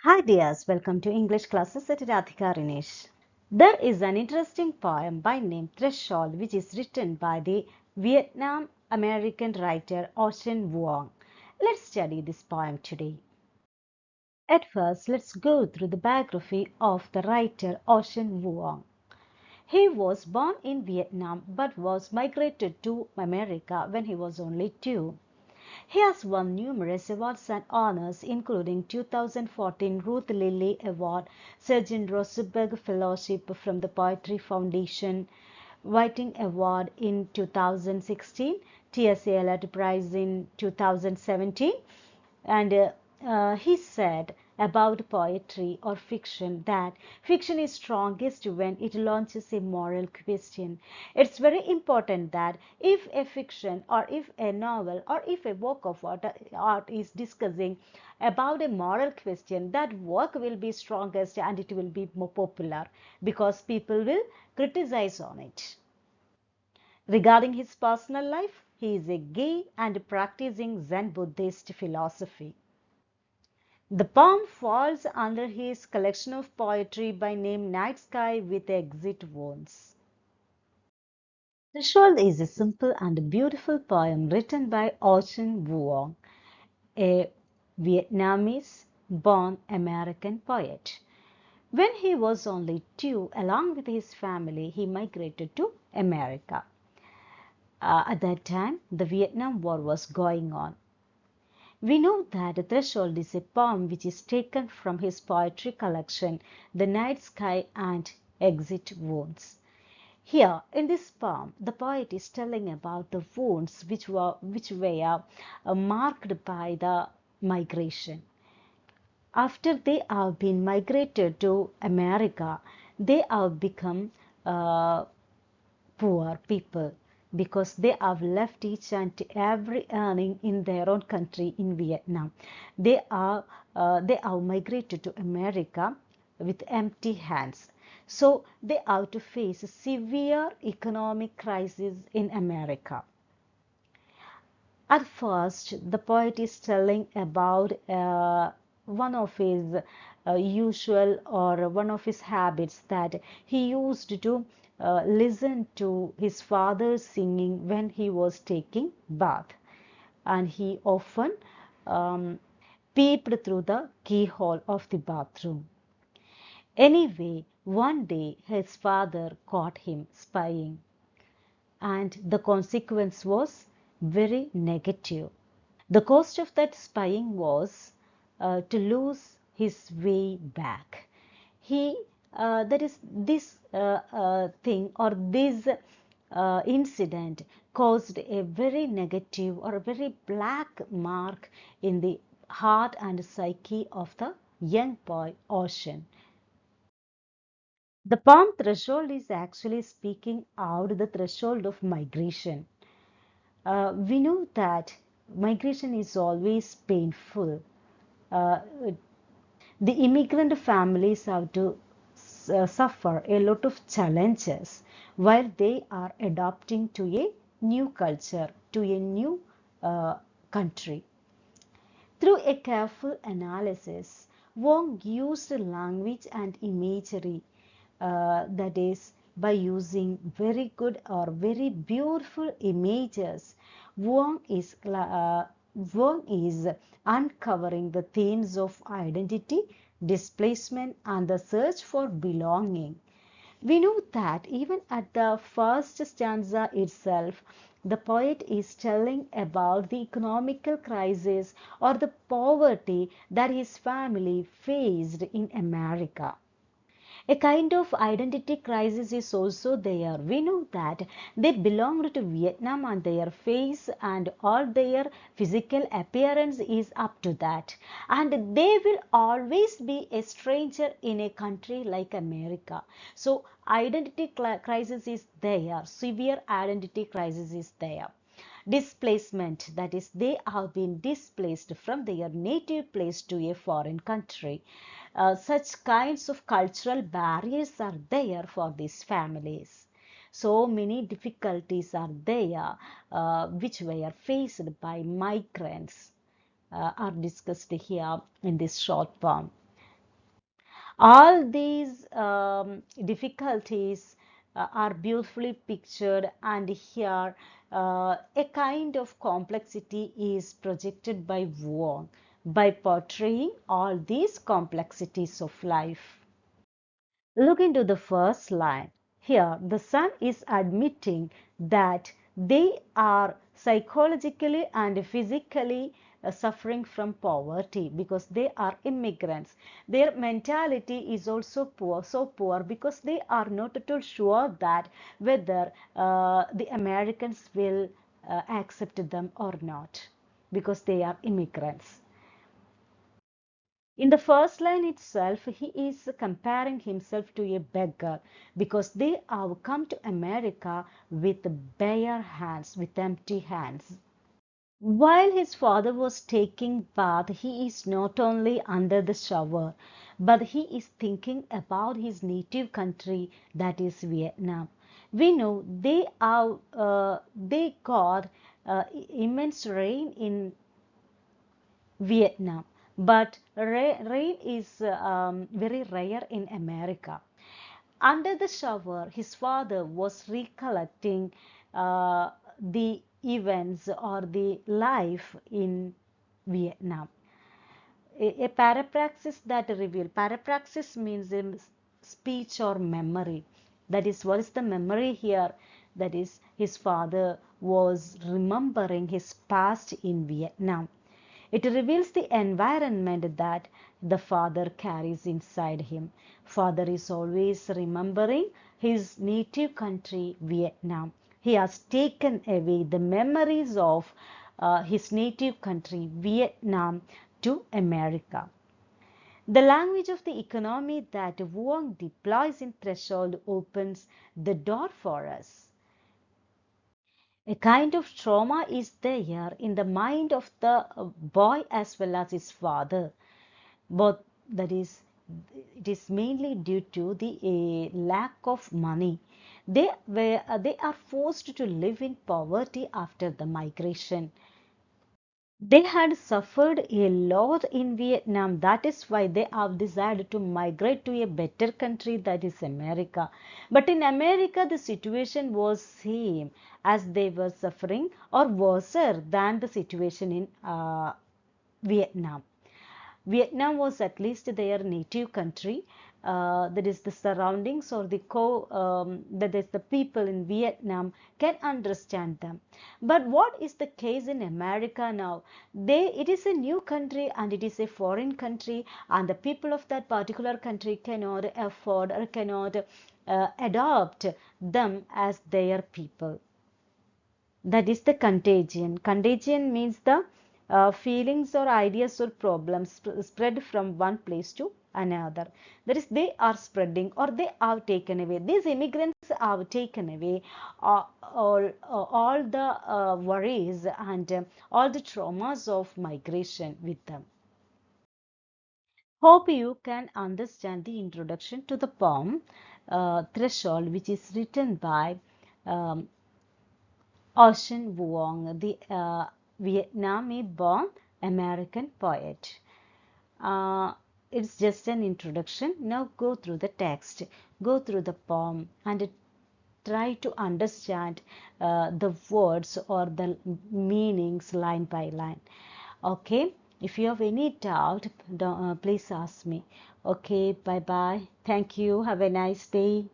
Hi dears, welcome to English classes at Radhika Rinesh. There is an interesting poem by name Threshold which is written by the Vietnam American writer Ocean Vuong. Let's study this poem today. At first, let's go through the biography of the writer Ocean Vuong. He was born in Vietnam but was migrated to America when he was only 2. He has won numerous awards and honors, including 2014 Ruth Lilly Award, Sergeant Rosenberg Fellowship from the Poetry Foundation, Whiting Award in 2016, TSA Alert Prize in 2017, and he said about poetry or fiction that fiction is strongest when it launches a moral question. It's very important that if a fiction or if a novel or if a work of art is discussing about a moral question, that work will be strongest and it will be more popular because people will criticize on it. Regarding his personal life, he is a gay and practicing Zen Buddhist philosophy. The poem falls under his collection of poetry by name Night Sky with Exit Wounds. Threshold is a simple and beautiful poem written by Ocean Vuong, a Vietnamese-born American poet. When he was only 2, along with his family, he migrated to America. At that time, the Vietnam War was going on. We know that Threshold is a poem which is taken from his poetry collection, The Night Sky and Exit Wounds. Here, in this poem, the poet is telling about the wounds which were marked by the migration. After they have been migrated to America, they have become uh, poor people because they have left each and every earning in their own country in Vietnam. They have migrated to America with empty hands. So they have to face a severe economic crisis in America. At first, the poet is telling about one of his usual or one of his habits that he used to listen to his father singing when he was taking bath, and he often um, peeped through the keyhole of the bathroom. Anyway, one day his father caught him spying, and the consequence was very negative. The cost of that spying was to lose his way back. He, that is, this thing or this incident caused a very negative or a very black mark in the heart and psyche of the young boy Ocean. The poem Threshold is actually speaking out the threshold of migration. We know that migration is always painful. Uh, the immigrant families have to suffer a lot of challenges while they are adapting to a new culture, to a new country. Through a careful analysis, Wong used language and imagery, that is, by using very good or very beautiful images, Wong is, uh, Wong is uncovering the themes of identity, displacement, and the search for belonging. We know that even at the first stanza itself, the poet is telling about the economical crisis or the poverty that his family faced in America. A kind of identity crisis is also there. We know that they belonged to Vietnam and their face and all their physical appearance is up to that. And they will always be a stranger in a country like America. So identity crisis is there. Severe identity crisis is there. Displacement, that is, they have been displaced from their native place to a foreign country. Such kinds of cultural barriers are there for these families. So many difficulties are there which were faced by migrants are discussed here in this short poem. All these difficulties are beautifully pictured, and here a kind of complexity is projected by Wong by portraying all these complexities of life. Look into the first line. Here, the son is admitting that they are psychologically and physically suffering from poverty because they are immigrants. Their mentality is also poor, so poor because they are not at all sure that whether the Americans will accept them or not because they are immigrants. In the first line itself, he is comparing himself to a beggar because they have come to America with bare hands, with empty hands. While his father was taking bath, he is not only under the shower, but he is thinking about his native country, that is Vietnam. We know they got immense rain in Vietnam, but rain is very rare in America. Under the shower, his father was recollecting the events or the life in Vietnam. A parapraxis that reveal. Parapraxis means speech or memory. That is, what is the memory here? That is, his father was remembering his past in Vietnam. It reveals the environment that the father carries inside him. Father is always remembering his native country, Vietnam. He has taken away the memories of his native country, Vietnam, to America. The language of the economy that Wong deploys in Threshold opens the door for us. A kind of trauma is there in the mind of the boy as well as his father. Both, that is, it is mainly due to the lack of money. They are forced to live in poverty after the migration. They had suffered a lot in Vietnam. That is why they have decided to migrate to a better country, that is America. But in America, the situation was same as they were suffering or worse than the situation in Vietnam. Vietnam was at least their native country. That is the surroundings or that is the people in Vietnam can understand them. But what is the case in America now? It is a new country and it is a foreign country, and the people of that particular country cannot afford or cannot adopt them as their people. That is the contagion. Contagion means the feelings or ideas or problems spread from one place to another. That is, they are spreading or they are taken away. These immigrants have taken away all the worries and all the traumas of migration with them. Hope you can understand the introduction to the poem Threshold, which is written by um, Ocean Vuong, the Vietnamese-born American poet. Uh, it's just an introduction. Now go through the text, go through the poem, and try to understand the words or the meanings line by line. Okay, if you have any doubt, please ask me. Okay, bye bye. Thank you. Have a nice day.